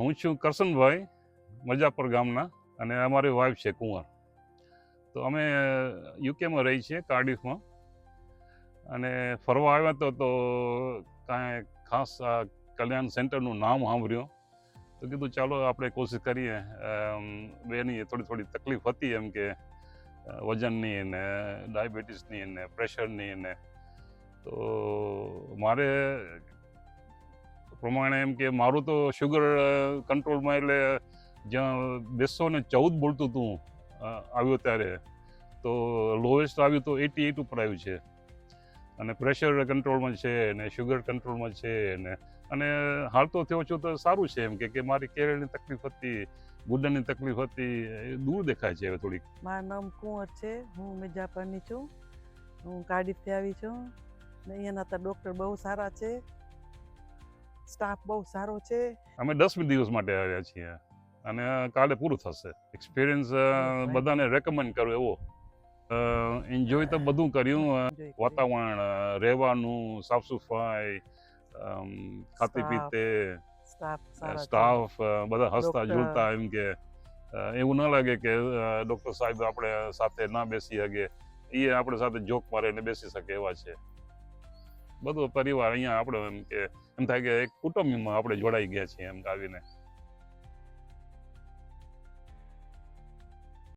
હું છું કરશનભાઈ, મજાપર ગામના, અને અમારી વાઈફ છે કુંવર. તો અમે યુકેમાં રહી છીએ, કાર્ડિફમાં, અને ફરવા આવ્યા તો કાંઈ ખાસ આ કલ્યાણ સેન્ટરનું નામ સાંભળ્યું તો કીધું ચાલો આપણે કોશિશ કરીએ. બેની થોડી તકલીફ હતી, એમ કે વજનની ને ડાયાબિટીસની ને પ્રેશરની ને. તો મારે પ્રમાણે એમ કે મારું તો શુગર કંટ્રોલમાં, એટલે જ્યાં 214 બોલતું હતું આવ્યું ત્યારે, તો લોએસ્ટ આવ્યું તો 88 ઉપર આવ્યું છે. અને પ્રેશર કંટ્રોલમાં છે ને શુગર કંટ્રોલમાં છે ને. અને હાલ તો થયો છું તો સારું છે, એમ કે મારી કેળની તકલીફ હતી, ગુદરની તકલીફ હતી, એ દૂર દેખાય છે હવે થોડીક. મારું નામ કુંવર છે, હું મિર્જાપરની છું, હું કાર્ડિફથી આવી છું. ને અહીંયાના તો ડૉક્ટર બહુ સારા છે, સ્ટાફ બહુ સારો છે. અમે 10 દિવસ માટે આવ્યા છીએ અને કાલે પૂરું થશે. એક્સપિરિયન્સ બધાને રેકમેન્ડ કરું એવો. એન્જોય તો બધું કર્યું, વાતાવરણ, રહેવાનું, સાફ સફાઈ, ખાતે પીતે, સ્ટાફ બધા હસતા ઝૂલતા, એમ કે એવું ના લાગે કે ડૉક્ટર સાહેબ આપણે સાથે ના બેસી શકે, એ આપણે સાથે જોક મારીને બેસી શકે એવા છે. બધો પરિવાર અહીંયા આપણે એમ થાય કે એક કુટુંબમાં આપણે જોડાઈ ગયા છીએ એમ આવીને.